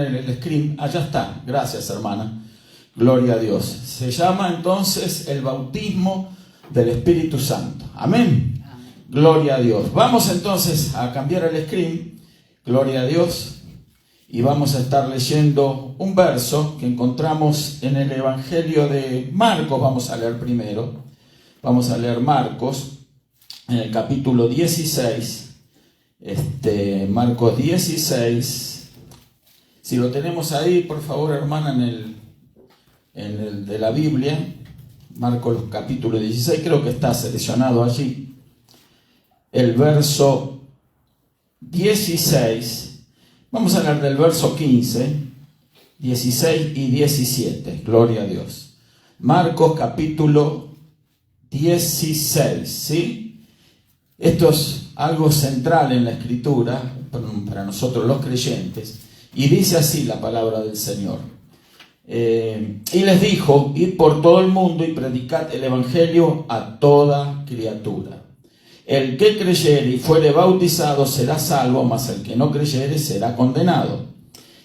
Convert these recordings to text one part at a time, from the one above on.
el screen, allá está, gracias hermana, gloria a Dios. Se llama entonces el bautismo del Espíritu Santo, amén, gloria a Dios. Vamos entonces a cambiar el screen, gloria a Dios, y vamos a estar leyendo un verso que encontramos en el Evangelio de Marcos. Vamos a leer primero, vamos a leer Marcos en el capítulo 16, Marcos 16. Si lo tenemos ahí, por favor, hermana, en el de la Biblia, Marcos capítulo 16, creo que está seleccionado allí. El verso 16, vamos a hablar del verso 15, 16 y 17, gloria a Dios. Marcos capítulo 16, ¿sí? Esto es algo central en la Escritura para nosotros los creyentes. Y dice así la palabra del Señor. Y les dijo: id por todo el mundo y predicad el evangelio a toda criatura. El que creyere y fuere bautizado será salvo, mas el que no creyere será condenado.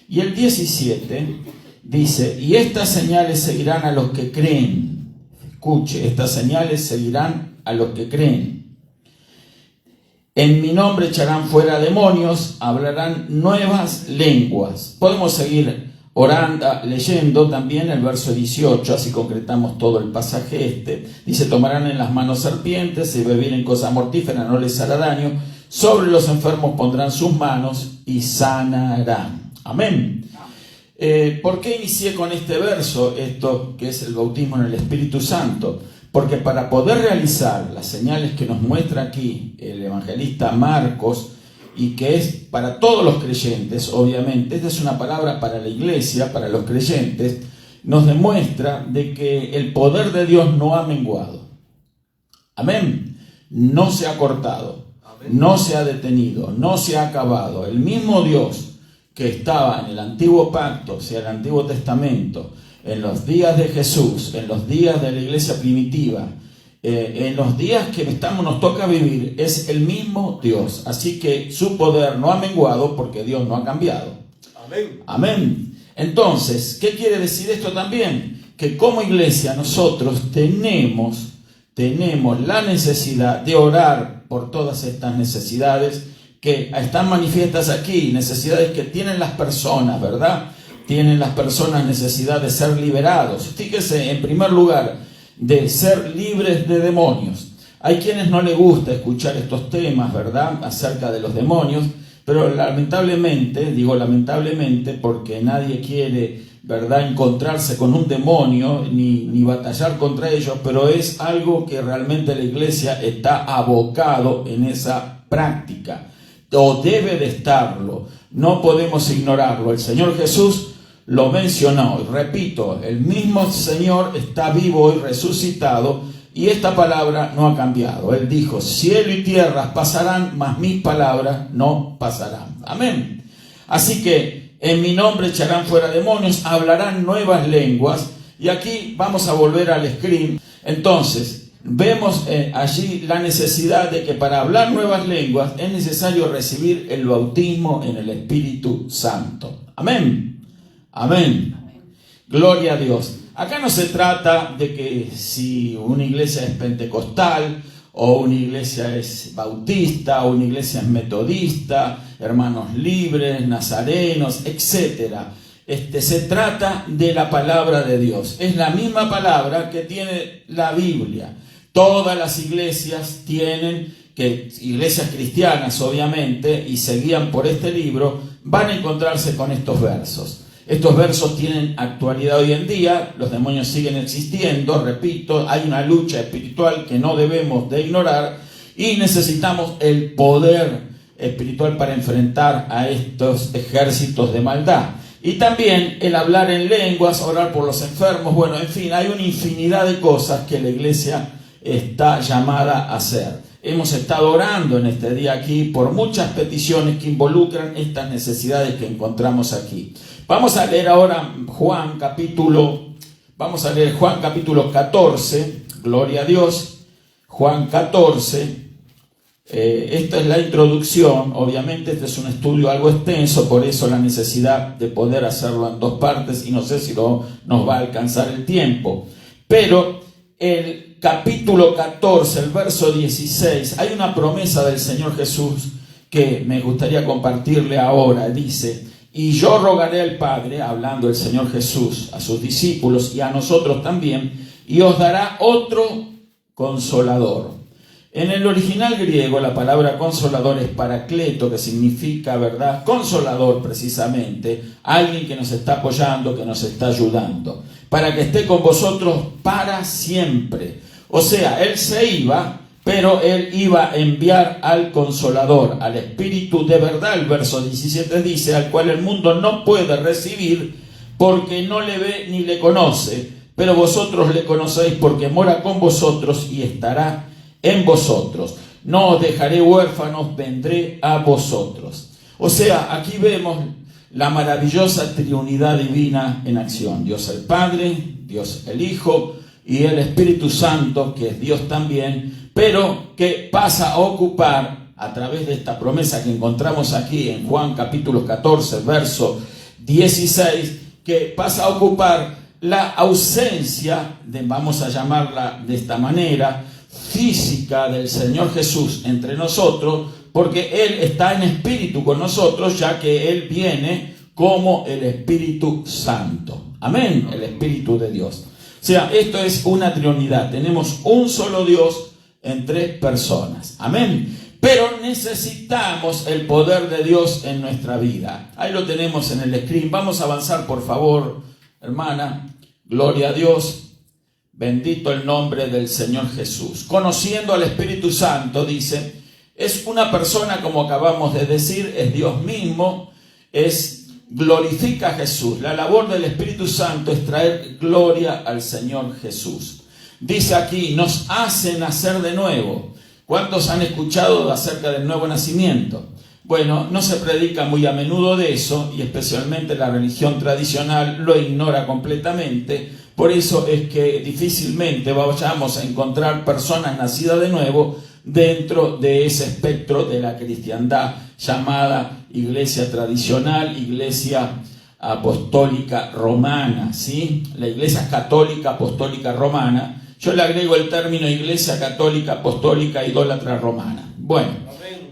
Y el 17 dice: y estas señales seguirán a los que creen. Escuche, estas señales seguirán a los que creen. En mi nombre echarán fuera demonios, hablarán nuevas lenguas. Podemos seguir orando, leyendo también el verso 18, así concretamos todo el pasaje Dice: tomarán en las manos serpientes, y bebieren cosa mortífera no les hará daño. Sobre los enfermos pondrán sus manos y sanarán. Amén. ¿Por qué inicié con este verso, esto que es el bautismo en el Espíritu Santo? Porque para poder realizar las señales que nos muestra aquí el evangelista Marcos, y que es para todos los creyentes, obviamente, esta es una palabra para la iglesia, para los creyentes, nos demuestra de que el poder de Dios no ha menguado. Amén. No se ha cortado, no se ha detenido, no se ha acabado. El mismo Dios que estaba en el antiguo pacto, o sea, el Antiguo Testamento, en los días de Jesús, en los días de la iglesia primitiva, en los días que nos toca vivir, es el mismo Dios. Así que su poder no ha menguado porque Dios no ha cambiado. Amén. Amén. Entonces, ¿qué quiere decir esto también? Que como iglesia nosotros tenemos la necesidad de orar por todas estas necesidades que están manifiestas aquí, necesidades que tienen las personas, ¿verdad? Tienen las personas necesidad de ser liberados. Fíjese, en primer lugar, de ser libres de demonios. Hay quienes no les gusta escuchar estos temas, ¿verdad?, acerca de los demonios, pero lamentablemente, digo lamentablemente porque nadie quiere, ¿verdad?, encontrarse con un demonio ni batallar contra ellos, pero es algo que realmente la iglesia está abocado en esa práctica, o debe de estarlo. No podemos ignorarlo. El Señor Jesús lo mencionó, y repito, el mismo Señor está vivo y resucitado, y esta palabra no ha cambiado. Él dijo: cielo y tierra pasarán, mas mis palabras no pasarán. Amén. Así que en mi nombre echarán fuera demonios, hablarán nuevas lenguas. Y aquí vamos a volver al screen. Entonces vemos allí la necesidad de que para hablar nuevas lenguas es necesario recibir el bautismo en el Espíritu Santo. Amén. Amén. Gloria a Dios. Acá no se trata de que si una iglesia es pentecostal, o una iglesia es bautista, o una iglesia es metodista, hermanos libres, nazarenos, etc. Se trata de la palabra de Dios. Es la misma palabra que tiene la Biblia. Todas las iglesias iglesias cristianas obviamente, y se guían por este libro, van a encontrarse con estos versos. Estos versos tienen actualidad hoy en día, los demonios siguen existiendo, repito, hay una lucha espiritual que no debemos de ignorar, y necesitamos el poder espiritual para enfrentar a estos ejércitos de maldad. Y también el hablar en lenguas, orar por los enfermos, bueno, en fin, hay una infinidad de cosas que la iglesia está llamada a hacer. Hemos estado orando en este día aquí por muchas peticiones que involucran estas necesidades que encontramos aquí. Vamos a leer ahora Juan capítulo 14, gloria a Dios, Juan 14, Esta es la introducción. Obviamente este es un estudio algo extenso, por eso la necesidad de poder hacerlo en dos partes, y no sé si nos va a alcanzar el tiempo. Pero el capítulo 14, el verso 16, hay una promesa del Señor Jesús que me gustaría compartirle ahora. Dice: y yo rogaré al Padre, hablando el Señor Jesús a sus discípulos y a nosotros también, y os dará otro consolador. En el original griego la palabra consolador es paracleto, que significa, ¿verdad?, consolador precisamente, alguien que nos está apoyando, que nos está ayudando, para que esté con vosotros para siempre. O sea, Él se iba, pero Él iba a enviar al Consolador, al Espíritu de verdad. El verso 17 dice: al cual el mundo no puede recibir porque no le ve ni le conoce, pero vosotros le conocéis porque mora con vosotros y estará en vosotros. No os dejaré huérfanos, vendré a vosotros. O sea, aquí vemos la maravillosa Trinidad divina en acción. Dios el Padre, Dios el Hijo y el Espíritu Santo, que es Dios también, pero que pasa a ocupar, a través de esta promesa que encontramos aquí en Juan capítulo 14, verso 16, que pasa a ocupar la ausencia, vamos a llamarla de esta manera, física del Señor Jesús entre nosotros, porque Él está en espíritu con nosotros, ya que Él viene como el Espíritu Santo. Amén, el Espíritu de Dios. O sea, esto es una Trinidad. Tenemos un solo Dios en tres personas. Amén. Pero necesitamos el poder de Dios en nuestra vida. Ahí lo tenemos en el screen. Vamos a avanzar, por favor, hermana. Gloria a Dios. Bendito el nombre del Señor Jesús. Conociendo al Espíritu Santo, dice, es una persona, como acabamos de decir, es Dios mismo, glorifica a Jesús. La labor del Espíritu Santo es traer gloria al Señor Jesús. Dice aquí, nos hace nacer de nuevo. ¿Cuántos han escuchado acerca del nuevo nacimiento? Bueno, no se predica muy a menudo de eso, y especialmente la religión tradicional lo ignora completamente. Por eso es que difícilmente vayamos a encontrar personas nacidas de nuevo dentro de ese espectro de la cristiandad llamada iglesia tradicional, iglesia apostólica romana, ¿sí? La iglesia católica apostólica romana. Yo le agrego el término iglesia católica apostólica idólatra romana. Bueno,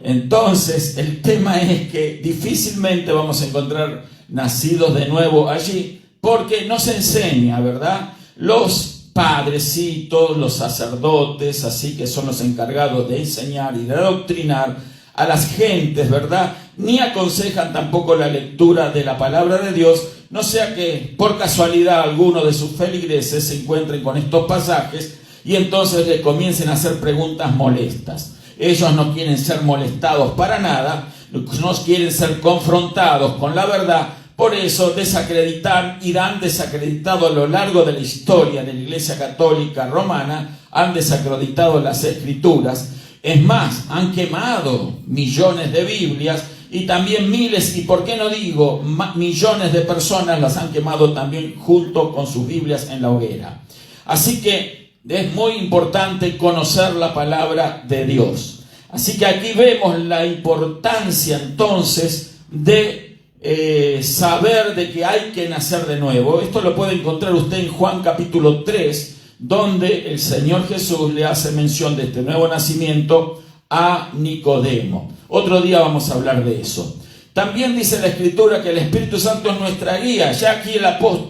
entonces el tema es que difícilmente vamos a encontrar nacidos de nuevo allí, porque nos enseña, ¿verdad? Los padrecitos, los sacerdotes, así que son los encargados de enseñar y de adoctrinar a las gentes, ¿verdad? Ni aconsejan tampoco la lectura de la palabra de Dios, no sea que por casualidad alguno de sus feligreses se encuentren con estos pasajes y entonces le comiencen a hacer preguntas molestas. Ellos no quieren ser molestados para nada, no quieren ser confrontados con la verdad. Por eso han desacreditado a lo largo de la historia de la Iglesia Católica Romana, han desacreditado las Escrituras. Es más, han quemado millones de Biblias y también miles, y por qué no digo millones de personas las han quemado también junto con sus Biblias en la hoguera. Así que es muy importante conocer la palabra de Dios. Así que aquí vemos la importancia entonces de saber de que hay que nacer de nuevo. Esto lo puede encontrar usted en Juan capítulo 3, donde el Señor Jesús le hace mención de este nuevo nacimiento a Nicodemo. Otro día vamos a hablar de eso. También dice la Escritura que el Espíritu Santo es nuestra guía. Ya aquí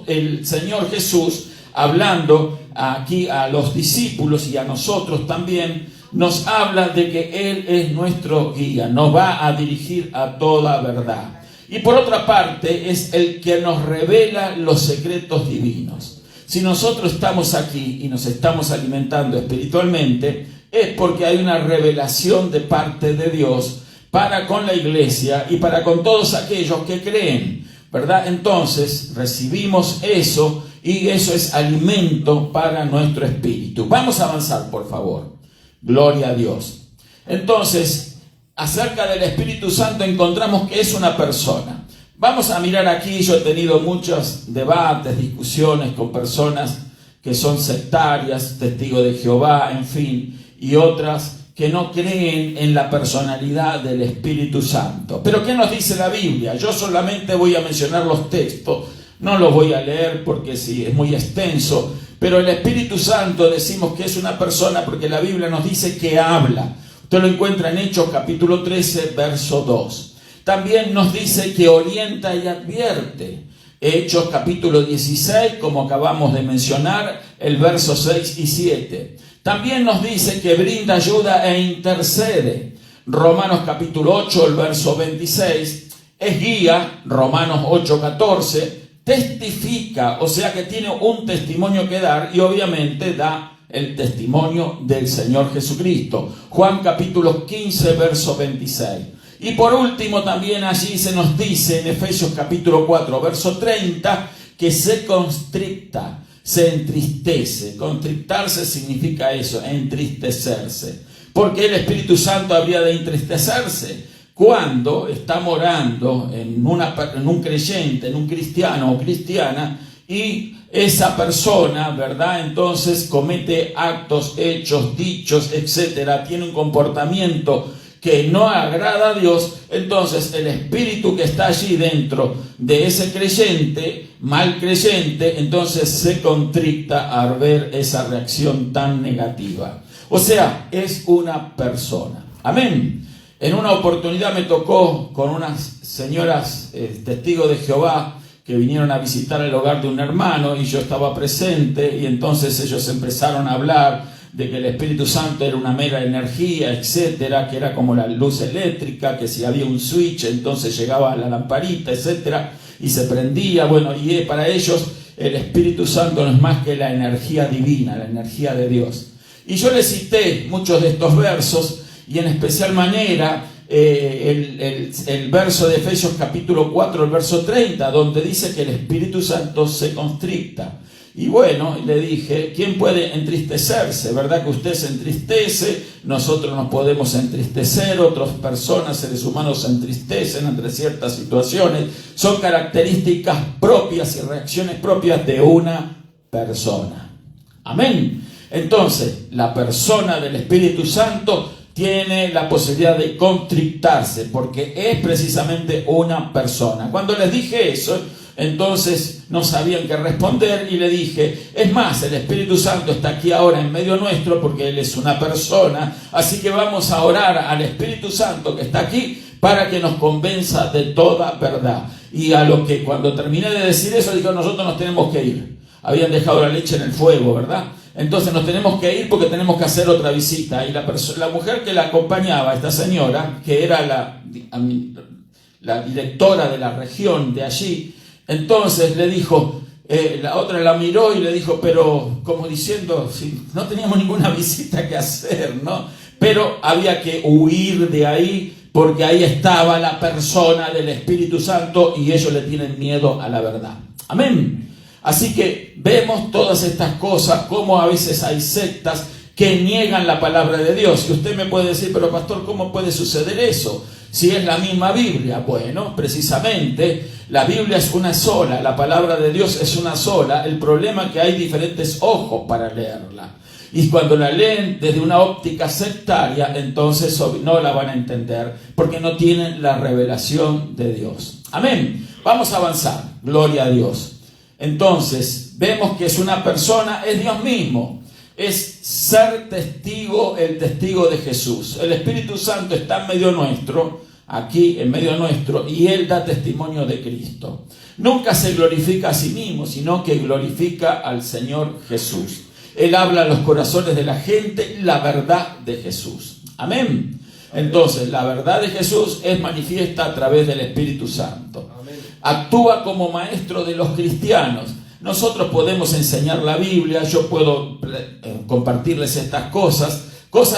el Señor Jesús, hablando aquí a los discípulos y a nosotros también, nos habla de que Él es nuestro guía, nos va a dirigir a toda verdad. Y por otra parte, es el que nos revela los secretos divinos. Si nosotros estamos aquí y nos estamos alimentando espiritualmente, es porque hay una revelación de parte de Dios para con la iglesia y para con todos aquellos que creen, ¿verdad? Entonces, recibimos eso y eso es alimento para nuestro espíritu. Vamos a avanzar, por favor. Gloria a Dios. Entonces, acerca del Espíritu Santo encontramos que es una persona. Vamos a mirar aquí, yo he tenido muchos debates, discusiones con personas que son sectarias, testigos de Jehová, en fin, y otras que no creen en la personalidad del Espíritu Santo. Pero ¿qué nos dice la Biblia? Yo solamente voy a mencionar los textos, no los voy a leer porque sí, es muy extenso, pero el Espíritu Santo decimos que es una persona porque la Biblia nos dice que habla. Usted lo encuentra en Hechos capítulo 13, verso 2. También nos dice que orienta y advierte. Hechos capítulo 16, como acabamos de mencionar, el verso 6 y 7. También nos dice que brinda ayuda e intercede. Romanos capítulo 8, el verso 26. Es guía, Romanos 8, 14. Testifica, o sea que tiene un testimonio que dar y obviamente da el testimonio del Señor Jesucristo. Juan capítulo 15, verso 26. Y por último también allí se nos dice en Efesios capítulo 4, verso 30, que se constricta, se entristece. Constrictarse significa eso, entristecerse. ¿Por qué el Espíritu Santo habría de entristecerse? Cuando está morando en un creyente, en un cristiano o cristiana, y esa persona, ¿verdad?, entonces comete actos, hechos, dichos, etcétera, tiene un comportamiento que no agrada a Dios, entonces el espíritu que está allí dentro de ese creyente, mal creyente, entonces se contricta al ver esa reacción tan negativa. O sea, es una persona. Amén. En una oportunidad me tocó con unas señoras testigos de Jehová que vinieron a visitar el hogar de un hermano y yo estaba presente y entonces ellos empezaron a hablar de que el Espíritu Santo era una mera energía, etcétera, que era como la luz eléctrica, que si había un switch entonces llegaba a la lamparita, etcétera, y se prendía. Bueno, y para ellos el Espíritu Santo no es más que la energía divina, la energía de Dios. Y yo les cité muchos de estos versos y en especial manera el verso de Efesios capítulo 4, el verso 30, donde dice que el Espíritu Santo se constricta. Y bueno, le dije, ¿quién puede entristecerse? ¿Verdad que usted se entristece? Nosotros nos podemos entristecer, otras personas, seres humanos se entristecen ante ciertas situaciones. Son características propias y reacciones propias de una persona. Amén. Entonces, la persona del Espíritu Santo tiene la posibilidad de constrictarse porque es precisamente una persona. Cuando les dije eso, entonces no sabían qué responder y le dije, es más, el Espíritu Santo está aquí ahora en medio nuestro porque Él es una persona, así que vamos a orar al Espíritu Santo que está aquí para que nos convenza de toda verdad. Y a lo que cuando terminé de decir eso, dijo, nosotros nos tenemos que ir. Habían dejado la leche en el fuego, ¿verdad? Entonces nos tenemos que ir porque tenemos que hacer otra visita. Y la mujer que la acompañaba, esta señora, que era la directora de la región de allí, entonces le dijo, la otra la miró y le dijo, pero como diciendo, si no teníamos ninguna visita que hacer, ¿no? Pero había que huir de ahí porque ahí estaba la persona del Espíritu Santo y ellos le tienen miedo a la verdad. Amén. Así que vemos todas estas cosas, como a veces hay sectas que niegan la palabra de Dios. Y usted me puede decir, pero pastor, ¿cómo puede suceder eso? Si es la misma Biblia. Bueno, precisamente la Biblia es una sola, la palabra de Dios es una sola. El problema es que hay diferentes ojos para leerla. Y cuando la leen desde una óptica sectaria, entonces no la van a entender porque no tienen la revelación de Dios. Amén. Vamos a avanzar. Gloria a Dios. Entonces, vemos que es una persona, es Dios mismo. Es ser testigo, el testigo de Jesús. El Espíritu Santo está en medio nuestro, aquí en medio nuestro, y Él da testimonio de Cristo. Nunca se glorifica a sí mismo, sino que glorifica al Señor Jesús. Él habla a los corazones de la gente la verdad de Jesús. Amén. Entonces, la verdad de Jesús es manifiesta a través del Espíritu Santo. Actúa como maestro de los cristianos. Nosotros podemos enseñar la Biblia, yo puedo compartirles estas cosas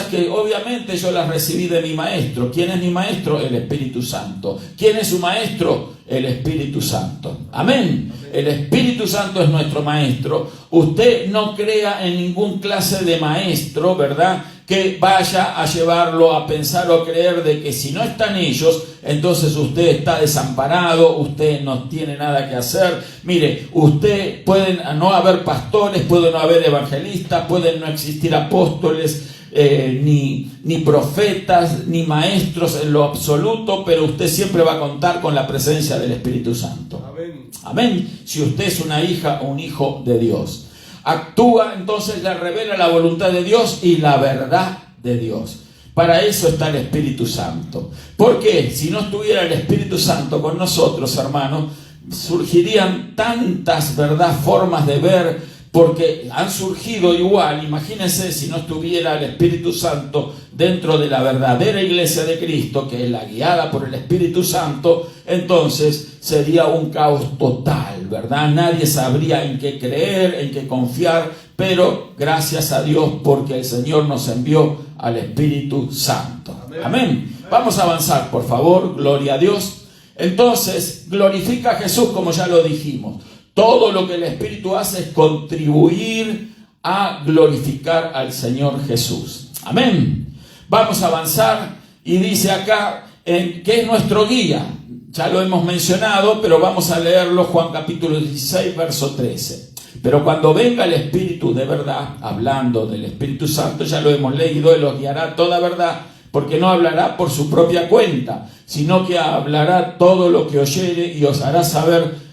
que obviamente yo las recibí de mi maestro. ¿Quién es mi maestro? El Espíritu Santo. ¿Quién es su maestro? El Espíritu Santo. Amén. El Espíritu Santo es nuestro maestro. Usted no crea en ningún clase de maestro, ¿verdad?, que vaya a llevarlo a pensar o a creer de que si no están ellos, entonces usted está desamparado, usted no tiene nada que hacer. Mire, usted pueden no haber pastores, pueden no haber evangelistas, pueden no existir apóstoles, ni profetas, ni maestros en lo absoluto, pero usted siempre va a contar con la presencia del Espíritu Santo. Amén. Amén. Si usted es una hija o un hijo de Dios. Actúa, entonces le revela la voluntad de Dios y la verdad de Dios. Para eso está el Espíritu Santo. ¿Por qué? Si no estuviera el Espíritu Santo con nosotros, hermanos, surgirían tantas, ¿verdad?, formas de ver, porque han surgido igual. Imagínense si no estuviera el Espíritu Santo dentro de la verdadera iglesia de Cristo, que es la guiada por el Espíritu Santo, entonces sería un caos total, ¿verdad? Nadie sabría en qué creer, en qué confiar, pero gracias a Dios porque el Señor nos envió al Espíritu Santo. Amén. Vamos a avanzar, por favor, gloria a Dios. Entonces, glorifica a Jesús, como ya lo dijimos. Todo lo que el Espíritu hace es contribuir a glorificar al Señor Jesús. Amén. Vamos a avanzar y dice acá que es nuestro guía. Ya lo hemos mencionado, pero vamos a leerlo, Juan capítulo 16, verso 13. Pero cuando venga el Espíritu de verdad, hablando del Espíritu Santo, ya lo hemos leído, Él os guiará toda verdad, porque no hablará por su propia cuenta, sino que hablará todo lo que oyere y os hará saber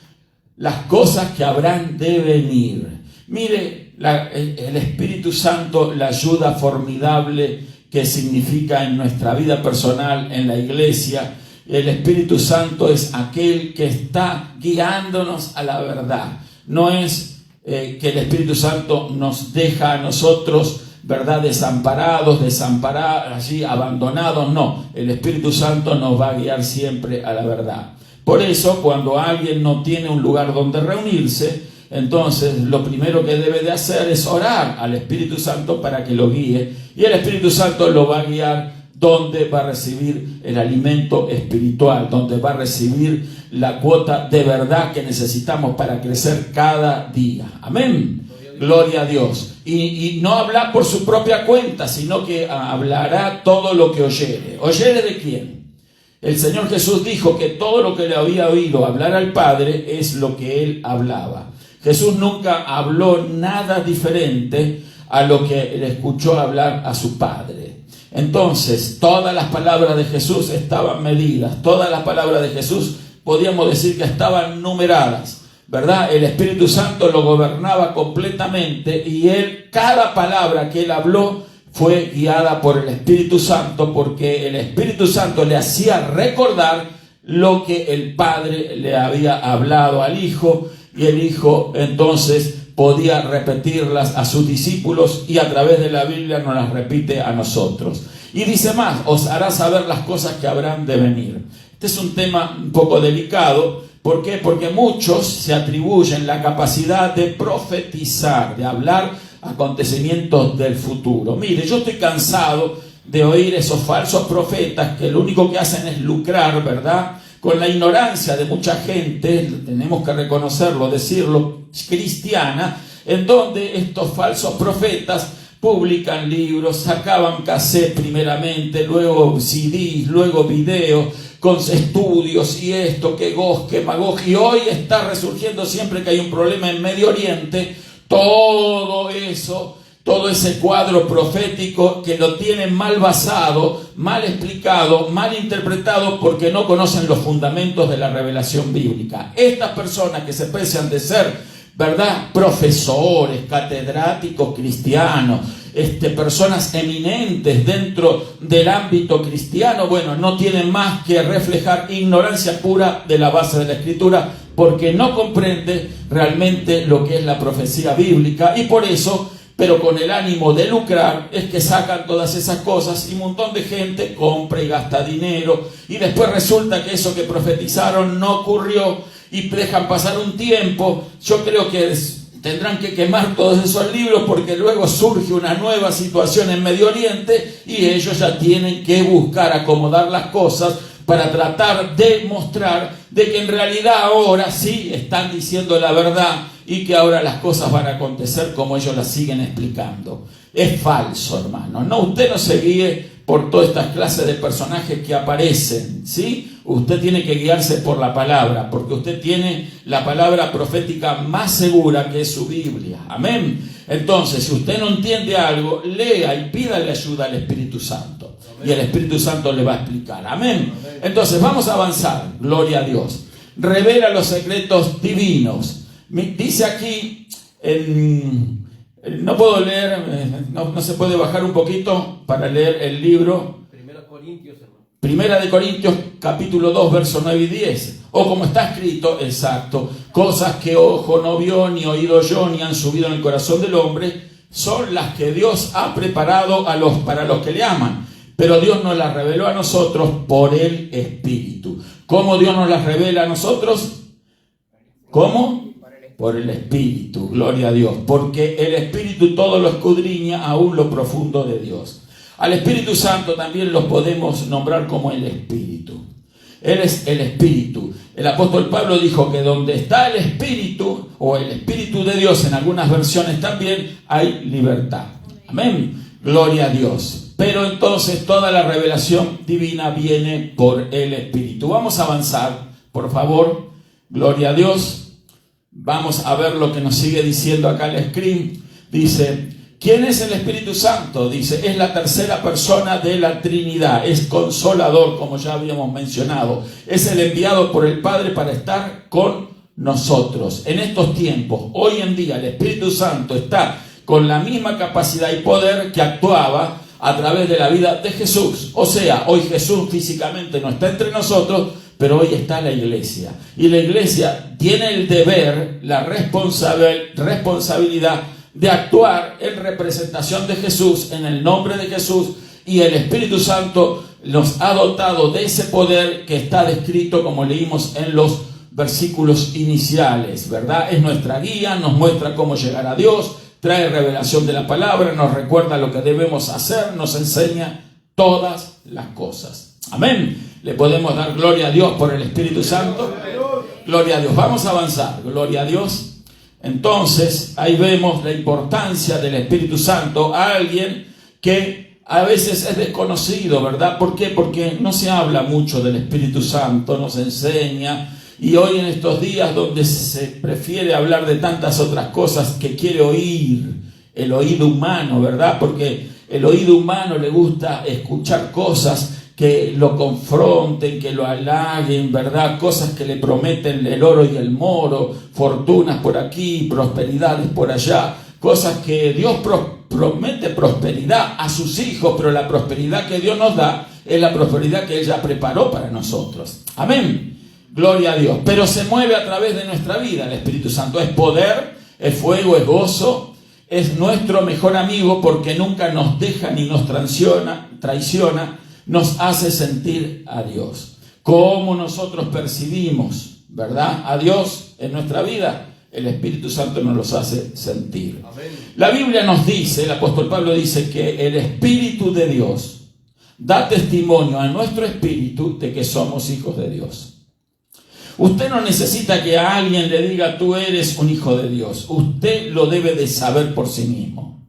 las cosas que habrán de venir. Mire, el Espíritu Santo, la ayuda formidable que significa en nuestra vida personal, en la iglesia. El Espíritu Santo es aquel que está guiándonos a la verdad. No es que el Espíritu Santo nos deja a nosotros, ¿verdad?, desamparados, allí abandonados. No, el Espíritu Santo nos va a guiar siempre a la verdad. Por eso, cuando alguien no tiene un lugar donde reunirse, entonces lo primero que debe de hacer es orar al Espíritu Santo para que lo guíe. Y el Espíritu Santo lo va a guiar donde va a recibir el alimento espiritual, donde va a recibir la cuota de verdad que necesitamos para crecer cada día. Amén. Gloria a Dios. Y no habla por su propia cuenta, sino que hablará todo lo que oyere. ¿Oyere de quién? El Señor Jesús dijo que todo lo que le había oído hablar al Padre es lo que Él hablaba. Jesús nunca habló nada diferente a lo que le escuchó hablar a su Padre. Entonces, todas las palabras de Jesús estaban medidas. Todas las palabras de Jesús podíamos decir que estaban numeradas, ¿verdad? El Espíritu Santo lo gobernaba completamente y cada palabra que Él habló fue guiada por el Espíritu Santo, porque el Espíritu Santo le hacía recordar lo que el Padre le había hablado al Hijo, y el Hijo entonces podía repetirlas a sus discípulos y a través de la Biblia nos las repite a nosotros. Y dice más, os hará saber las cosas que habrán de venir. Este es un tema un poco delicado. ¿Por qué? Porque muchos se atribuyen la capacidad de profetizar, de hablar acontecimientos del futuro. Mire, yo estoy cansado de oír esos falsos profetas que lo único que hacen es lucrar, ¿verdad?, con la ignorancia de mucha gente, tenemos que reconocerlo, decirlo, cristiana, en donde estos falsos profetas publican libros, sacaban cassette primeramente, luego CDs, luego videos, con estudios y esto, que Gog, que Magog, y hoy está resurgiendo siempre que hay un problema en Medio Oriente, todo eso, todo ese cuadro profético que lo tienen mal basado, mal explicado, mal interpretado porque no conocen los fundamentos de la revelación bíblica. Estas personas que se precian de ser, ¿verdad?, profesores, catedráticos cristianos, personas eminentes dentro del ámbito cristiano, bueno, no tienen más que reflejar ignorancia pura de la base de la Escritura, porque no comprende realmente lo que es la profecía bíblica, y por eso, pero con el ánimo de lucrar, es que sacan todas esas cosas y un montón de gente compra y gasta dinero, y después resulta que eso que profetizaron no ocurrió y dejan pasar un tiempo. Yo creo que tendrán que quemar todos esos libros porque luego surge una nueva situación en Medio Oriente y ellos ya tienen que buscar acomodar las cosas para tratar de mostrar de que en realidad ahora sí están diciendo la verdad y que ahora las cosas van a acontecer como ellos las siguen explicando. Es falso, hermano. No, usted no se guíe por todas estas clases de personajes que aparecen, ¿sí? Usted tiene que guiarse por la palabra, porque usted tiene la palabra profética más segura, que es su Biblia. Amén. Entonces, si usted no entiende algo, lea y pídale ayuda al Espíritu Santo. Y el Espíritu Santo le va a explicar. Amén. Entonces, vamos a avanzar. Gloria a Dios. Revela los secretos divinos. Dice aquí, no puedo leer, no se puede bajar un poquito para leer el libro. Primera de Corintios, capítulo 2, versos 9 y 10. O como está escrito, exacto, cosas que ojo no vio, ni oído yo, ni han subido en el corazón del hombre, son las que Dios ha preparado para los que le aman. Pero Dios nos las reveló a nosotros por el Espíritu. ¿Cómo Dios nos las revela a nosotros? ¿Cómo? Por el Espíritu, gloria a Dios. Porque el Espíritu todo lo escudriña, aún lo profundo de Dios. Al Espíritu Santo también lo podemos nombrar como el Espíritu. Él es el Espíritu. El apóstol Pablo dijo que donde está el Espíritu, o el Espíritu de Dios, en algunas versiones también, hay libertad. Amén. Gloria a Dios. Pero entonces toda la revelación divina viene por el Espíritu. Vamos a avanzar, por favor. Gloria a Dios. Vamos a ver lo que nos sigue diciendo acá el screen. Dice, ¿quién es el Espíritu Santo? Dice, es la tercera persona de la Trinidad. Es consolador, como ya habíamos mencionado. Es el enviado por el Padre para estar con nosotros. En estos tiempos, hoy en día, el Espíritu Santo está con la misma capacidad y poder que actuaba a través de la vida de Jesús. O sea, hoy Jesús físicamente no está entre nosotros, pero hoy está la iglesia. Y la iglesia tiene el deber, la responsabilidad de actuar en representación de Jesús, en el nombre de Jesús, y el Espíritu Santo nos ha dotado de ese poder que está descrito, como leímos en los versículos iniciales, ¿verdad? Es nuestra guía, nos muestra cómo llegar a Dios, trae revelación de la palabra, nos recuerda lo que debemos hacer, nos enseña todas las cosas. Amén. ¿Le podemos dar gloria a Dios por el Espíritu Santo? Gloria a Dios. Vamos a avanzar. Gloria a Dios. Entonces, ahí vemos la importancia del Espíritu Santo a alguien que a veces es desconocido, ¿verdad? ¿Por qué? Porque no se habla mucho del Espíritu Santo, no se enseña. Y hoy en estos días donde se prefiere hablar de tantas otras cosas que quiere oír el oído humano, ¿verdad? Porque el oído humano le gusta escuchar cosas que lo confronten, que lo halaguen, ¿verdad? Cosas que le prometen el oro y el moro, fortunas por aquí, prosperidades por allá, cosas que Dios promete prosperidad a sus hijos, pero la prosperidad que Dios nos da es la prosperidad que Él ya preparó para nosotros. Amén. Gloria a Dios. Pero se mueve a través de nuestra vida. El Espíritu Santo es poder, es fuego, es gozo, es nuestro mejor amigo porque nunca nos deja ni nos traiciona, nos hace sentir a Dios. ¿Cómo nosotros percibimos, verdad, a Dios en nuestra vida? El Espíritu Santo nos los hace sentir. Amén. La Biblia nos dice, el apóstol Pablo dice que el Espíritu de Dios da testimonio a nuestro espíritu de que somos hijos de Dios. Usted no necesita que a alguien le diga tú eres un hijo de Dios. Usted lo debe de saber por sí mismo.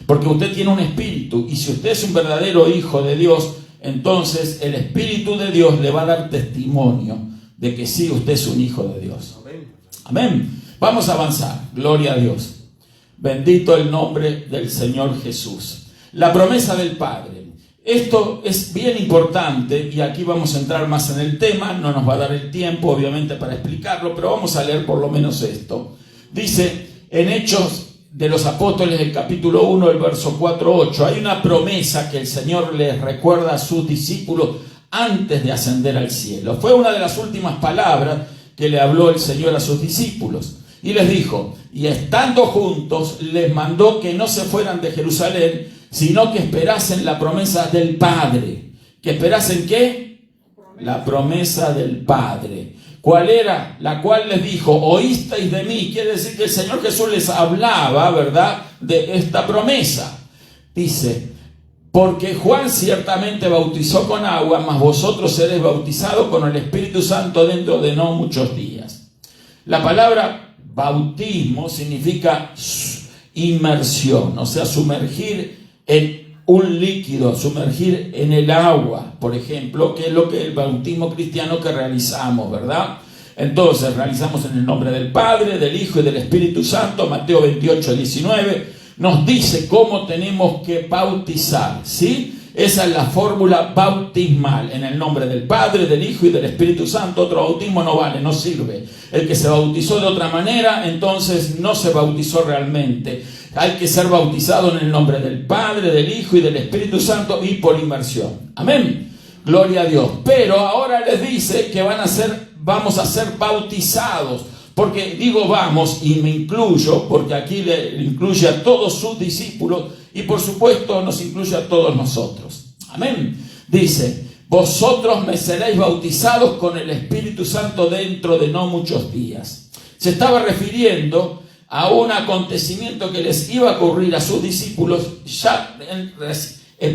Porque usted tiene un espíritu y si usted es un verdadero hijo de Dios, entonces el Espíritu de Dios le va a dar testimonio de que sí, usted es un hijo de Dios. Amén. Vamos a avanzar. Gloria a Dios. Bendito el nombre del Señor Jesús. La promesa del Padre. Esto es bien importante y aquí vamos a entrar más en el tema. No nos va a dar el tiempo, obviamente, para explicarlo, pero vamos a leer por lo menos esto. Dice en Hechos de los Apóstoles, el capítulo 1, el verso 4-8, hay una promesa que el Señor les recuerda a sus discípulos antes de ascender al cielo. Fue una de las últimas palabras que le habló el Señor a sus discípulos. Y les dijo, y estando juntos, les mandó que no se fueran de Jerusalén, sino que esperasen la promesa del Padre. ¿Que esperasen qué? La promesa del Padre. ¿Cuál era? La cual les dijo, oísteis de mí. Quiere decir que el Señor Jesús les hablaba, ¿verdad?, de esta promesa. Dice, porque Juan ciertamente bautizó con agua, mas vosotros seréis bautizados con el Espíritu Santo dentro de no muchos días. La palabra bautismo significa inmersión, o sea, sumergir en un líquido, sumergir en el agua, por ejemplo, que es lo que el bautismo cristiano que realizamos, ¿verdad? Entonces realizamos en el nombre del Padre, del Hijo y del Espíritu Santo. Mateo 28, 19 nos dice cómo tenemos que bautizar, ¿sí? Esa es la fórmula bautismal, en el nombre del Padre, del Hijo y del Espíritu Santo. Otro bautismo no vale, no sirve. El que se bautizó de otra manera, entonces no se bautizó realmente. Hay que ser bautizado en el nombre del Padre, del Hijo y del Espíritu Santo y por inmersión. Amén. Gloria a Dios. Pero ahora les dice que vamos a ser bautizados. Porque digo vamos y me incluyo, porque aquí le incluye a todos sus discípulos y por supuesto nos incluye a todos nosotros. Amén. Dice, vosotros me seréis bautizados con el Espíritu Santo dentro de no muchos días. Se estaba refiriendo a un acontecimiento que les iba a ocurrir a sus discípulos ya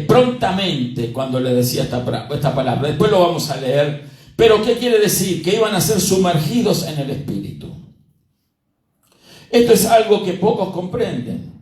prontamente cuando le decía esta palabra. Después lo vamos a leer. Pero ¿qué quiere decir? Que iban a ser sumergidos en el Espíritu. Esto es algo que pocos comprenden,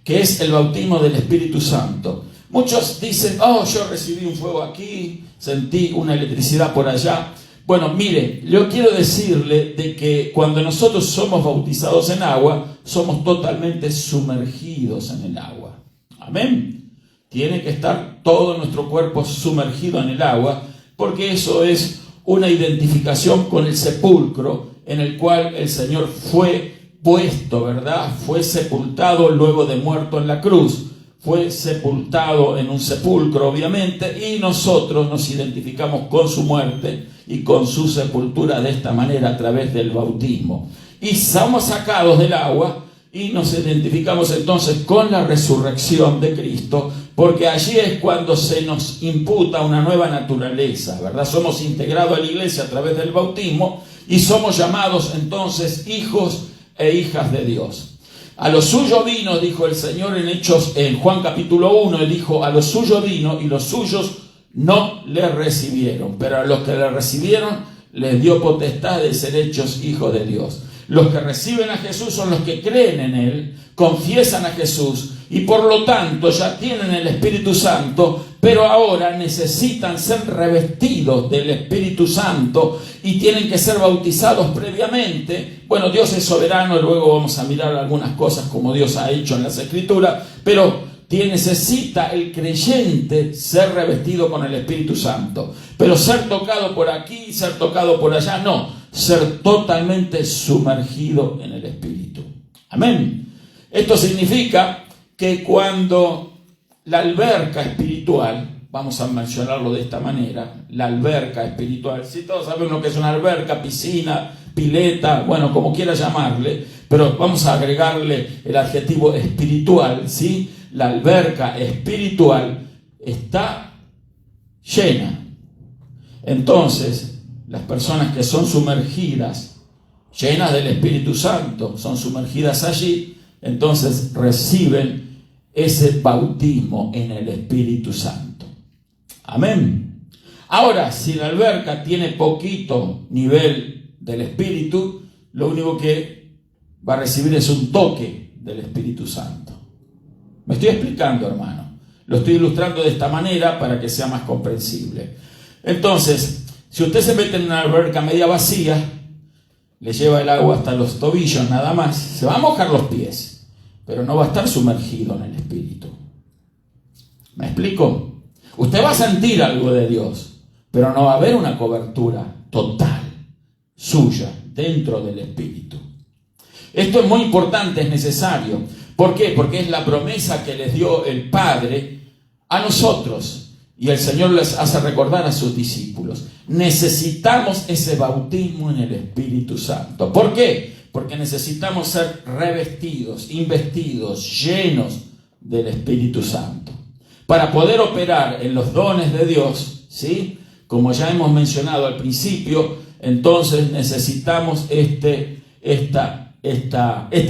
que es el bautismo del Espíritu Santo. Muchos dicen, yo recibí un fuego aquí, sentí una electricidad por allá. Bueno, mire, yo quiero decirle de que cuando nosotros somos bautizados en agua, somos totalmente sumergidos en el agua. Amén. Tiene que estar todo nuestro cuerpo sumergido en el agua, porque eso es una identificación con el sepulcro en el cual el Señor fue puesto, ¿verdad? Fue sepultado luego de muerto en la cruz. Fue sepultado en un sepulcro, obviamente, y nosotros nos identificamos con su muerte y con su sepultura de esta manera a través del bautismo. Y somos sacados del agua y nos identificamos entonces con la resurrección de Cristo, porque allí es cuando se nos imputa una nueva naturaleza, ¿verdad? Somos integrados a la iglesia a través del bautismo y somos llamados entonces hijos e hijas de Dios. A los suyos vino, dijo el Señor en Juan capítulo 1, Él dijo, a los suyos vino y los suyos no le recibieron, pero a los que le recibieron les dio potestad de ser hechos hijos de Dios. Los que reciben a Jesús son los que creen en Él, confiesan a Jesús y por lo tanto ya tienen el Espíritu Santo, pero ahora necesitan ser revestidos del Espíritu Santo y tienen que ser bautizados previamente. Bueno, Dios es soberano, luego vamos a mirar algunas cosas como Dios ha hecho en las Escrituras, pero necesita el creyente ser revestido con el Espíritu Santo. Pero ser tocado por aquí, ser tocado por allá, no. Ser totalmente sumergido en el Espíritu. Amén. Esto significa que cuando la alberca espiritual, vamos a mencionarlo de esta manera, la alberca espiritual, si todos saben lo que es una alberca, piscina, pileta, bueno, como quiera llamarle, pero vamos a agregarle el adjetivo espiritual, ¿sí? La alberca espiritual está llena. Entonces, las personas que son sumergidas, llenas del Espíritu Santo, son sumergidas allí, entonces reciben ese bautismo en el Espíritu Santo. Amén. Ahora, si la alberca tiene poquito nivel del Espíritu, lo único que va a recibir es un toque del Espíritu Santo. Me estoy explicando, hermano. Lo estoy ilustrando de esta manera para que sea más comprensible. Entonces, si usted se mete en una alberca media vacía, le lleva el agua hasta los tobillos nada más, se va a mojar los pies, pero no va a estar sumergido en el Espíritu. ¿Me explico? Usted va a sentir algo de Dios, pero no va a haber una cobertura total suya dentro del Espíritu. Esto es muy importante, es necesario. ¿Por qué? Porque es la promesa que les dio el Padre a nosotros. Y el Señor les hace recordar a sus discípulos. Necesitamos ese bautismo en el Espíritu Santo. ¿Por qué? Porque necesitamos ser revestidos, investidos, llenos del Espíritu Santo. Para poder operar en los dones de Dios, ¿sí? Como ya hemos mencionado al principio, entonces necesitamos este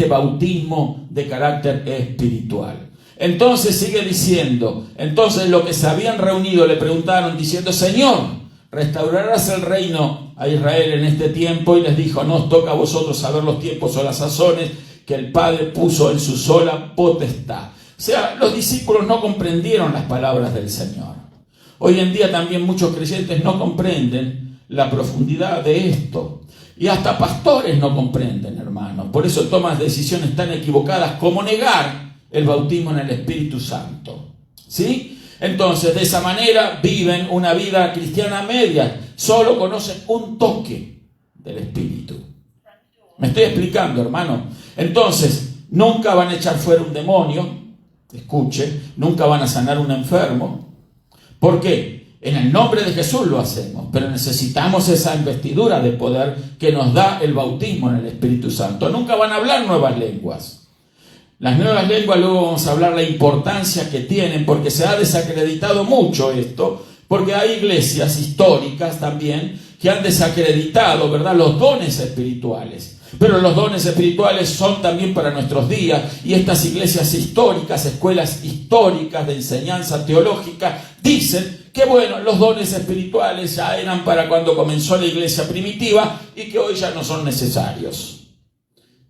bautismo de carácter espiritual. Entonces sigue diciendo, entonces los que se habían reunido le preguntaron diciendo, Señor, ¿restaurarás el reino a Israel en este tiempo? Y les dijo, no os toca a vosotros saber los tiempos o las sazones que el Padre puso en su sola potestad. O sea, los discípulos no comprendieron las palabras del Señor. Hoy en día también muchos creyentes no comprenden la profundidad de esto. Y hasta pastores no comprenden, hermanos. Por eso toman decisiones tan equivocadas como negar el bautismo en el Espíritu Santo. ¿Sí? Entonces, de esa manera viven una vida cristiana media. Solo conocen un toque del Espíritu. ¿Me estoy explicando, hermano? Entonces, nunca van a echar fuera un demonio. Escuche, nunca van a sanar un enfermo. ¿Por qué? En el nombre de Jesús lo hacemos, pero necesitamos esa investidura de poder que nos da el bautismo en el Espíritu Santo. Nunca van a hablar nuevas lenguas. Las nuevas lenguas, luego vamos a hablar la importancia que tienen, porque se ha desacreditado mucho esto, porque hay iglesias históricas también que han desacreditado, ¿verdad?, los dones espirituales. Pero los dones espirituales son también para nuestros días, y estas iglesias históricas, escuelas históricas de enseñanza teológica, dicen que bueno, los dones espirituales ya eran para cuando comenzó la iglesia primitiva y que hoy ya no son necesarios.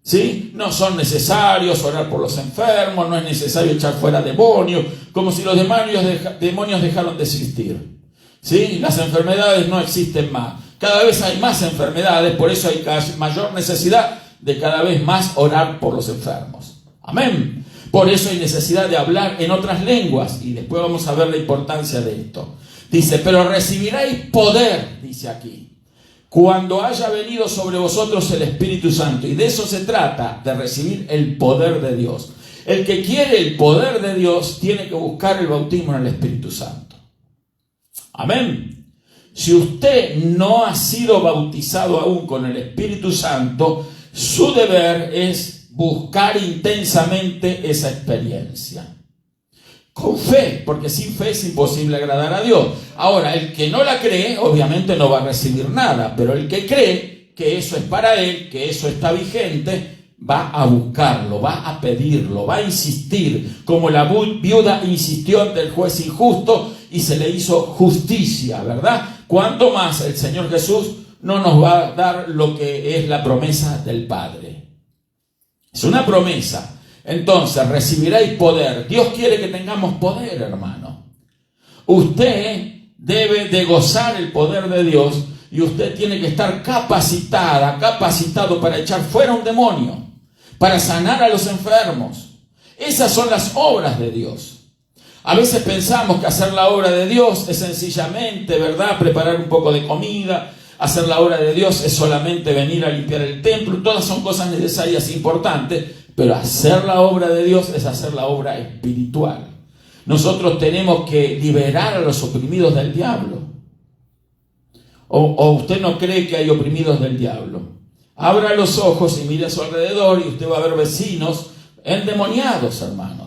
¿Sí? No son necesarios orar por los enfermos, no es necesario echar fuera demonios, como si los demonios dejaron de existir. ¿Sí? Las enfermedades no existen más. Cada vez hay más enfermedades, por eso hay mayor necesidad de cada vez más orar por los enfermos. Amén. Por eso hay necesidad de hablar en otras lenguas, y después vamos a ver la importancia de esto. Dice, pero recibiréis poder, dice aquí, cuando haya venido sobre vosotros el Espíritu Santo. Y de eso se trata, de recibir el poder de Dios. El que quiere el poder de Dios tiene que buscar el bautismo en el Espíritu Santo. Amén. Si usted no ha sido bautizado aún con el Espíritu Santo, su deber es buscar intensamente esa experiencia. Con fe, porque sin fe es imposible agradar a Dios. Ahora, el que no la cree, obviamente no va a recibir nada, pero el que cree que eso es para él, que eso está vigente, va a buscarlo, va a pedirlo, va a insistir, como la viuda insistió ante el juez injusto y se le hizo justicia, ¿verdad? ¿Cuánto más el Señor Jesús no nos va a dar lo que es la promesa del Padre? Es una promesa. Entonces, recibiréis poder. Dios quiere que tengamos poder, hermano. Usted debe de gozar el poder de Dios, y usted tiene que estar capacitado para echar fuera un demonio, para sanar a los enfermos. Esas son las obras de Dios. A veces pensamos que hacer la obra de Dios es sencillamente, ¿verdad?, preparar un poco de comida. Hacer la obra de Dios es solamente venir a limpiar el templo. Todas son cosas necesarias e importantes, pero hacer la obra de Dios es hacer la obra espiritual. Nosotros tenemos que liberar a los oprimidos del diablo. ¿O usted no cree que hay oprimidos del diablo? Abra los ojos y mire a su alrededor y usted va a ver vecinos endemoniados, hermano.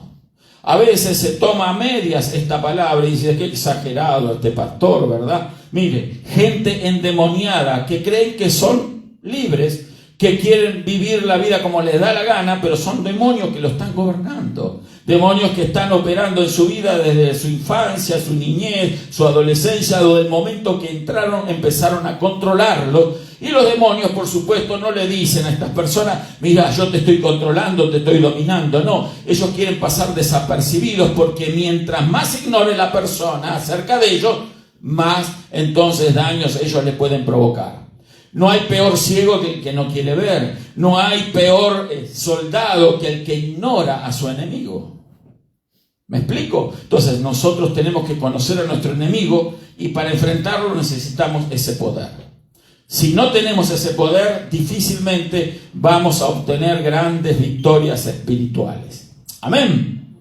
A veces se toma a medias esta palabra y dice, qué exagerado este pastor, ¿verdad? Mire, gente endemoniada que creen que son libres, que quieren vivir la vida como les da la gana, pero son demonios que lo están gobernando. Demonios que están operando en su vida desde su infancia, su niñez, su adolescencia, desde el momento que empezaron a controlarlo. Y los demonios, por supuesto, no le dicen a estas personas, mira, yo te estoy controlando, te estoy dominando. No, ellos quieren pasar desapercibidos, porque mientras más ignore la persona acerca de ellos, más entonces daños ellos le pueden provocar. No hay peor ciego que el que no quiere ver. No hay peor soldado que el que ignora a su enemigo. ¿Me explico? Entonces nosotros tenemos que conocer a nuestro enemigo, y para enfrentarlo necesitamos ese poder. Si no tenemos ese poder, difícilmente vamos a obtener grandes victorias espirituales. Amén.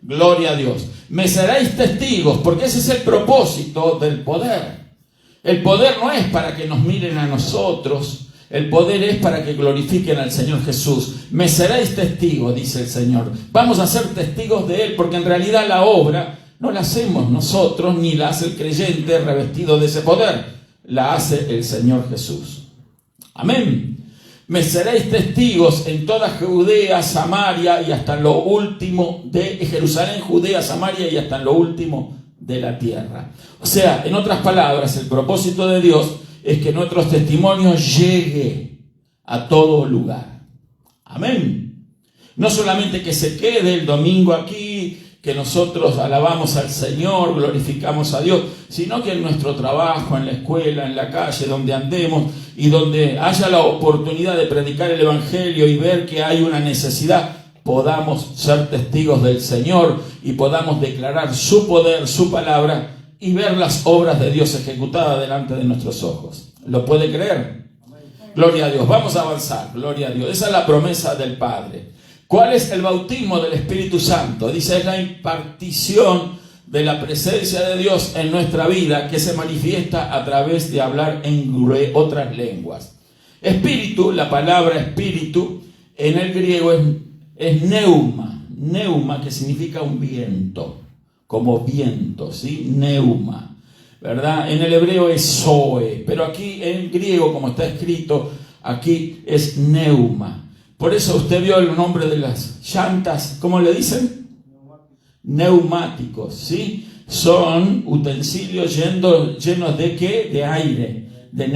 Gloria a Dios. Me seréis testigos, porque ese es el propósito del poder. El poder no es para que nos miren a nosotros, el poder es para que glorifiquen al Señor Jesús. Me seréis testigos, dice el Señor. Vamos a ser testigos de Él, porque en realidad la obra no la hacemos nosotros, ni la hace el creyente revestido de ese poder. La hace el Señor Jesús. Amén. Me seréis testigos en toda Judea, Samaria y hasta lo último de Jerusalén, Judea, Samaria y hasta lo último de la tierra. O sea, en otras palabras, el propósito de Dios es que nuestros testimonios lleguen a todo lugar. Amén. No solamente que se quede el domingo aquí que nosotros alabamos al Señor, glorificamos a Dios, sino que en nuestro trabajo, en la escuela, en la calle, donde andemos y donde haya la oportunidad de predicar el Evangelio y ver que hay una necesidad, podamos ser testigos del Señor y podamos declarar su poder, su palabra y ver las obras de Dios ejecutadas delante de nuestros ojos. ¿Lo puede creer? Gloria a Dios. Vamos a avanzar. Gloria a Dios. Esa es la promesa del Padre. ¿Cuál es el bautismo del Espíritu Santo? Dice, es la impartición de la presencia de Dios en nuestra vida que se manifiesta a través de hablar en otras lenguas. Espíritu, la palabra espíritu, en el griego es neuma. Neuma, que significa un viento, como viento, ¿sí? Neuma, ¿verdad? En el hebreo es zoe, pero aquí en griego, como está escrito, aquí es neuma. Por eso usted vio el nombre de las llantas, ¿cómo le dicen? Neumáticos, ¿sí? Son utensilios llenos de ¿qué? De aire, de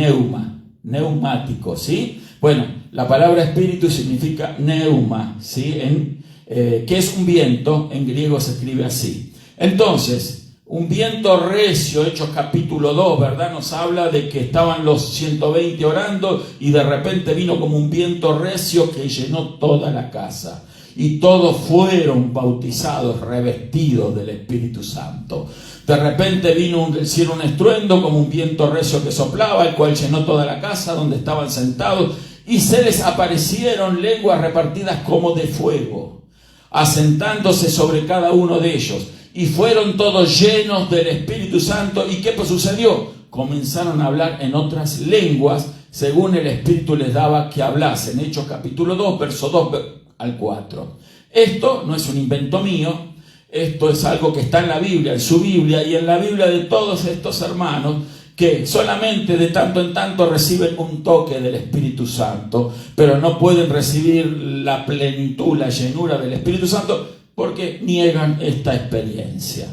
neumáticos, ¿sí? Bueno, la palabra espíritu significa neuma, ¿sí? Que es un viento, en griego se escribe así. Entonces, un viento recio, Hechos capítulo 2, ¿verdad? Nos habla de que estaban los 120 orando y de repente vino como un viento recio que llenó toda la casa. Y todos fueron bautizados, revestidos del Espíritu Santo. De repente vino del cielo un estruendo como un viento recio que soplaba, el cual llenó toda la casa donde estaban sentados. Y se les aparecieron lenguas repartidas como de fuego, asentándose sobre cada uno de ellos. Y fueron todos llenos del Espíritu Santo. ¿Y qué pues sucedió? Comenzaron a hablar en otras lenguas según el Espíritu les daba que hablasen. Hechos capítulo 2, verso 2 al 4. Esto no es un invento mío. Esto es algo que está en la Biblia, en su Biblia y en la Biblia de todos estos hermanos que solamente de tanto en tanto reciben un toque del Espíritu Santo, pero no pueden recibir la plenitud, la llenura del Espíritu Santo, porque niegan esta experiencia.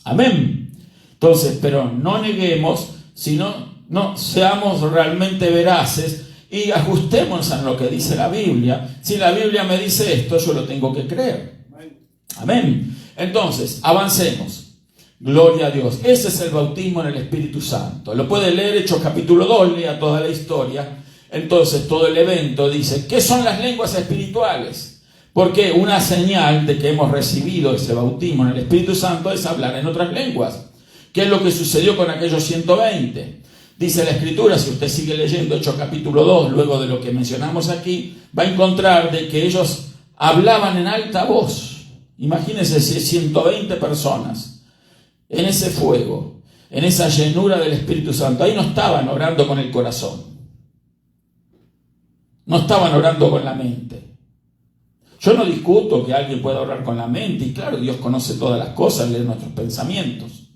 Amén. Entonces, pero no neguemos, sino no seamos realmente veraces y ajustémonos a lo que dice la Biblia. Si la Biblia me dice esto, yo lo tengo que creer. Amén. Entonces, avancemos. Gloria a Dios. Ese es el bautismo en el Espíritu Santo. Lo puede leer Hechos capítulo 2, lea toda la historia. Entonces, todo el evento dice, ¿qué son las lenguas espirituales? Porque una señal de que hemos recibido ese bautismo en el Espíritu Santo es hablar en otras lenguas. ¿Qué es lo que sucedió con aquellos 120? Dice la Escritura, si usted sigue leyendo Hechos capítulo 2, luego de lo que mencionamos aquí, va a encontrar de que ellos hablaban en alta voz. Imagínense 120 personas en ese fuego, en esa llenura del Espíritu Santo. Ahí no estaban orando con el corazón. No estaban orando con la mente. Yo no discuto que alguien pueda orar con la mente, y claro, Dios conoce todas las cosas, lee nuestros pensamientos.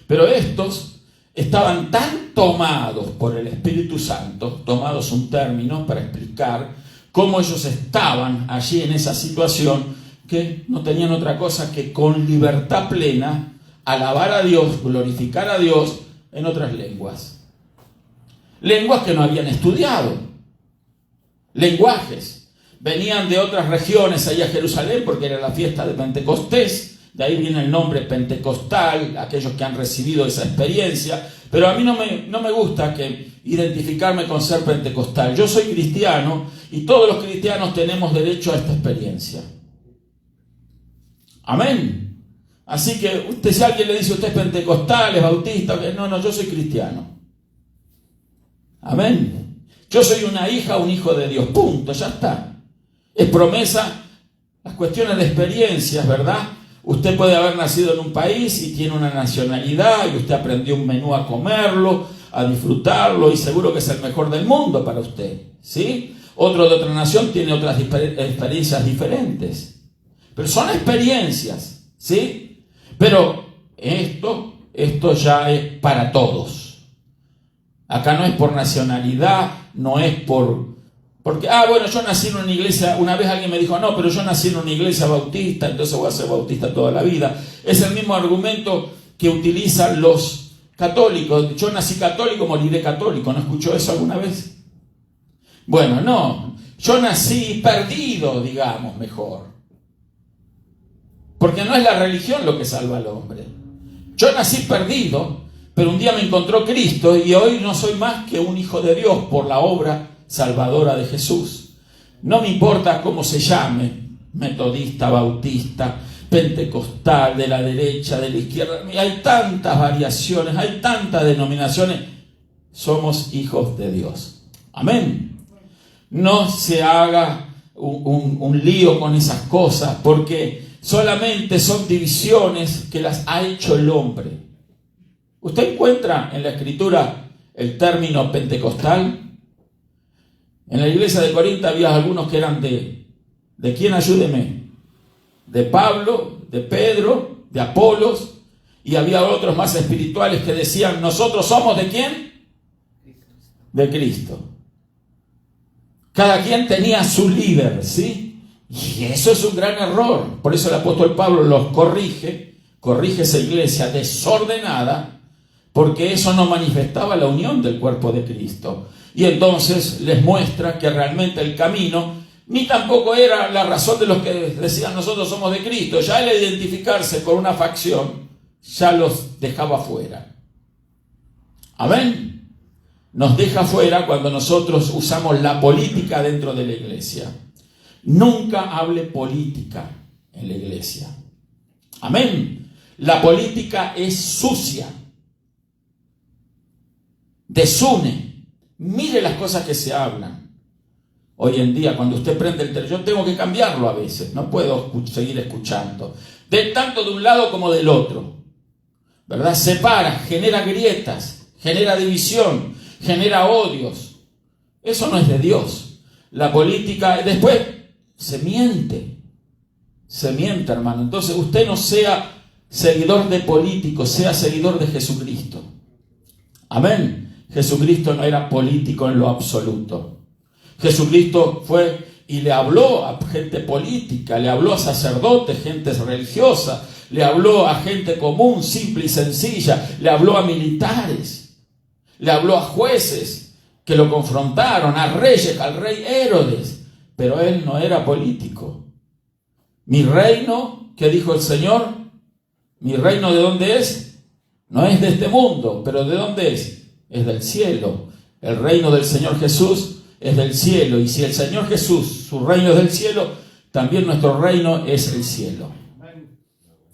Pero estos estaban tan tomados por el Espíritu Santo, tomados un término para explicar cómo ellos estaban allí en esa situación, que no tenían otra cosa que con libertad plena alabar a Dios, glorificar a Dios en otras lenguas. Lenguas que no habían estudiado. Lenguajes. Venían de otras regiones allá a Jerusalén porque era la fiesta de Pentecostés. De ahí viene el nombre pentecostal, aquellos que han recibido esa experiencia. Pero a mí no me gusta identificarme con ser pentecostal. Yo soy cristiano y todos los cristianos tenemos derecho a esta experiencia. Amén. Así que si alguien le dice usted es pentecostal, es bautista, no, yo soy cristiano. Amén. Yo soy una hija, un hijo de Dios. Punto, ya está. Es promesa, las cuestiones de experiencias, ¿verdad? Usted puede haber nacido en un país y tiene una nacionalidad y usted aprendió un menú a comerlo, a disfrutarlo y seguro que es el mejor del mundo para usted, ¿sí? Otro de otra nación tiene otras experiencias diferentes. Pero son experiencias, ¿sí? Pero esto ya es para todos. Acá no es por nacionalidad, no es porque, yo nací en una iglesia, una vez alguien me dijo, no, pero yo nací en una iglesia bautista, entonces voy a ser bautista toda la vida. Es el mismo argumento que utilizan los católicos. Yo nací católico, moriré católico. ¿No escuchó eso alguna vez? Bueno, no. Yo nací perdido, digamos, mejor. Porque no es la religión lo que salva al hombre. Yo nací perdido, pero un día me encontró Cristo y hoy no soy más que un hijo de Dios por la obra salvadora de Jesús. No me importa cómo se llame, metodista, bautista, pentecostal, de la derecha, de la izquierda. Hay tantas variaciones, hay tantas denominaciones. Somos hijos de Dios. Amén. No se haga un lío con esas cosas, porque solamente son divisiones que las ha hecho el hombre. ¿Usted encuentra en la Escritura el término pentecostal? En la iglesia de Corinto había algunos que eran ¿de quién? Ayúdeme. De Pablo, de Pedro, de Apolos, y había otros más espirituales que decían, ¿nosotros somos de quién? De Cristo. Cada quien tenía su líder, ¿sí? Y eso es un gran error. Por eso el apóstol Pablo los corrige esa iglesia desordenada, porque eso no manifestaba la unión del cuerpo de Cristo. Y entonces les muestra que realmente el camino ni tampoco era la razón de los que decían nosotros somos de Cristo. Ya el identificarse con una facción ya los dejaba fuera. Amén. Nos deja fuera cuando nosotros usamos la política dentro de la iglesia. Nunca hable política en la iglesia. Amén. La política es sucia. Desune. Mire las cosas que se hablan. Hoy en día, cuando usted prende el teléfono, yo tengo que cambiarlo a veces. No puedo seguir escuchando. Tanto de un lado como del otro. ¿Verdad? Separa, genera grietas, genera división, genera odios. Eso no es de Dios. La política, después se miente, hermano. Entonces usted no sea seguidor de políticos, sea seguidor de Jesucristo. Amén. Jesucristo no era político en lo absoluto. Jesucristo fue y le habló a gente política, le habló a sacerdotes, gente religiosa, le habló a gente común, simple y sencilla, le habló a militares, le habló a jueces que lo confrontaron, a reyes, al rey Herodes, pero él no era político. Mi reino, ¿qué dijo el Señor? Mi reino, ¿de dónde es? No es de este mundo, pero ¿de dónde es? Es del cielo. El reino del Señor Jesús es del cielo, y si el Señor Jesús, su reino es del cielo, también nuestro reino es el cielo.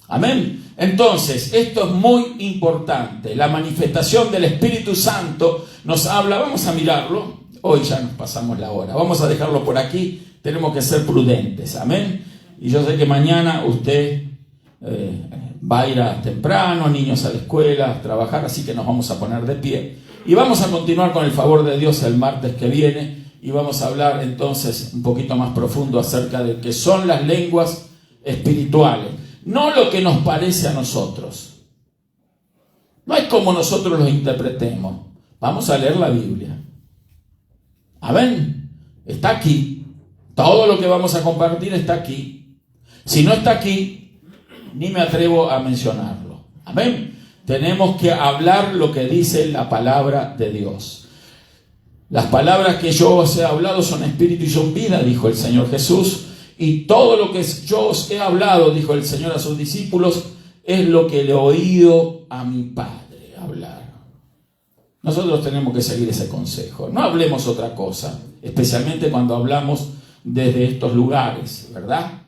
Amén. Entonces, esto es muy importante. La manifestación del Espíritu Santo nos habla, vamos a mirarlo, hoy ya nos pasamos la hora, vamos a dejarlo por aquí, tenemos que ser prudentes, amén. Y yo sé que mañana usted va a ir temprano, niños a la escuela, a trabajar, así que nos vamos a poner de pie. Y vamos a continuar con el favor de Dios el martes que viene y vamos a hablar entonces un poquito más profundo acerca de qué son las lenguas espirituales. No lo que nos parece a nosotros. No es como nosotros lo interpretemos. Vamos a leer la Biblia. Amén. Está aquí. Todo lo que vamos a compartir está aquí. Si no está aquí, ni me atrevo a mencionarlo. Amén. Tenemos que hablar lo que dice la palabra de Dios. Las palabras que yo os he hablado son espíritu y son vida, dijo el Señor Jesús. Y todo lo que yo os he hablado, dijo el Señor a sus discípulos, es lo que le he oído a mi Padre hablar. Nosotros tenemos que seguir ese consejo. No hablemos otra cosa, especialmente cuando hablamos desde estos lugares, ¿verdad?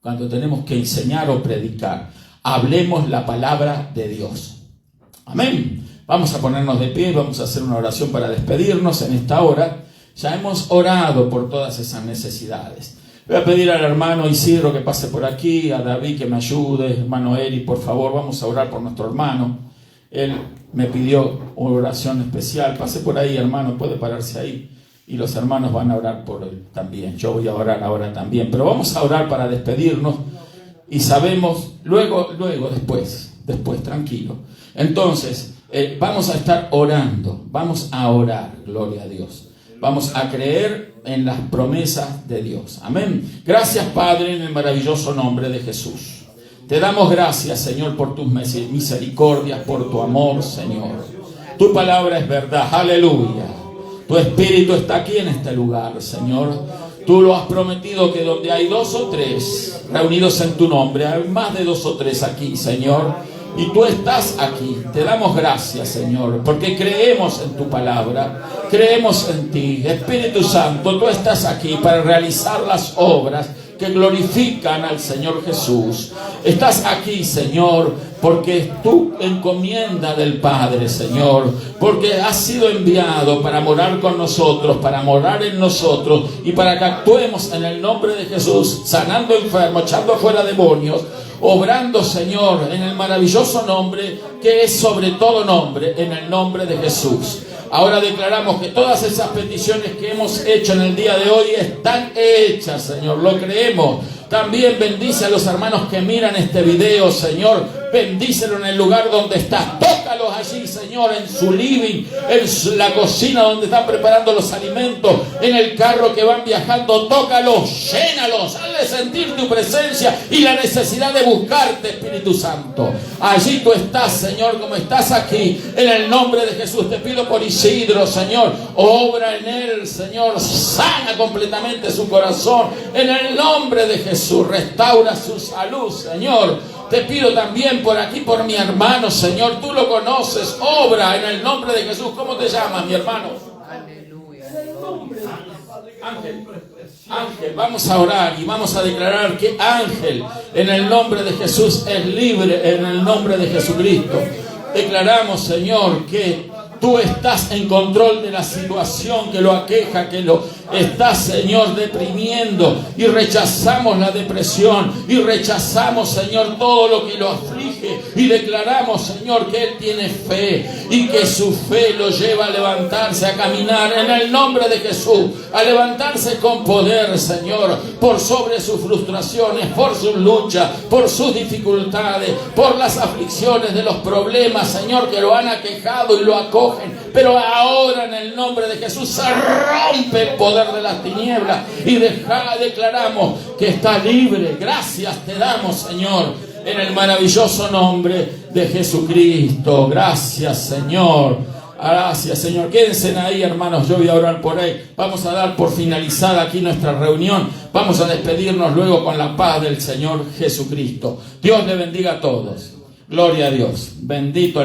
Cuando tenemos que enseñar o predicar. Hablemos la palabra de Dios. Amén. Vamos a ponernos de pie, vamos a hacer una oración para despedirnos en esta hora. Ya hemos orado por todas esas necesidades. Voy a pedir al hermano Isidro que pase por aquí, a David que me ayude, hermano Eli, por favor, vamos a orar por nuestro hermano. Él me pidió una oración especial. Pase por ahí, hermano, puede pararse ahí. Y los hermanos van a orar por él también. Yo voy a orar ahora también. Pero vamos a orar para despedirnos. Y sabemos, después, tranquilo. Entonces, vamos a estar orando, vamos a orar, gloria a Dios. Vamos a creer en las promesas de Dios. Amén. Gracias, Padre, en el maravilloso nombre de Jesús. Te damos gracias, Señor, por tus misericordias, por tu amor, Señor. Tu palabra es verdad, aleluya. Tu Espíritu está aquí en este lugar, Señor. Tú lo has prometido que donde hay 2 o 3 reunidos en tu nombre, hay más de 2 o 3 aquí, Señor. Y tú estás aquí. Te damos gracias, Señor, porque creemos en tu palabra, creemos en ti. Espíritu Santo, tú estás aquí para realizar las obras que glorifican al Señor Jesús. Estás aquí, Señor, porque es tu encomienda del Padre, Señor, porque has sido enviado para morar con nosotros, para morar en nosotros y para que actuemos en el nombre de Jesús, sanando enfermos, echando fuera demonios, obrando, Señor, en el maravilloso nombre que es sobre todo nombre, en el nombre de Jesús. Ahora declaramos que todas esas peticiones que hemos hecho en el día de hoy están hechas, Señor, lo creemos. También bendice a los hermanos que miran este video, Señor. Bendícelo en el lugar donde estás. Tócalos allí, Señor, en su living, en la cocina donde están preparando los alimentos, en el carro que van viajando. Tócalos, llénalos, hazle sentir tu presencia y la necesidad de buscarte, Espíritu Santo. Allí tú estás, Señor, como estás aquí. En el nombre de Jesús te pido por Isidro, Señor. Obra en él, Señor. Sana completamente su corazón. En el nombre de Jesús. Restaura su salud, Señor. Te pido también por aquí, por mi hermano, Señor. Tú lo conoces. Obra en el nombre de Jesús. ¿Cómo te llamas, mi hermano? Aleluya. Ángel. Ángel. Vamos a orar y vamos a declarar que Ángel, en el nombre de Jesús, es libre en el nombre de Jesucristo. Declaramos, Señor, que tú estás en control de la situación que lo aqueja, que lo estás, Señor, deprimiendo. Y rechazamos la depresión. Y rechazamos, Señor, todo lo que lo aflige. Y declaramos, Señor, que Él tiene fe. Y que su fe lo lleva a levantarse, a caminar en el nombre de Jesús. A levantarse con poder, Señor. Por sobre sus frustraciones, por sus luchas, por sus dificultades, por las aflicciones de los problemas, Señor, que lo han aquejado y lo acogen. Pero ahora en el nombre de Jesús se rompe el poder de las tinieblas y declaramos que está libre. Gracias te damos, Señor, en el maravilloso nombre de Jesucristo. Gracias, Señor. Gracias, Señor. Quédense ahí, hermanos. Yo voy a orar por ahí. Vamos a dar por finalizada aquí nuestra reunión. Vamos a despedirnos luego con la paz del Señor Jesucristo. Dios le bendiga a todos. Gloria a Dios. Bendito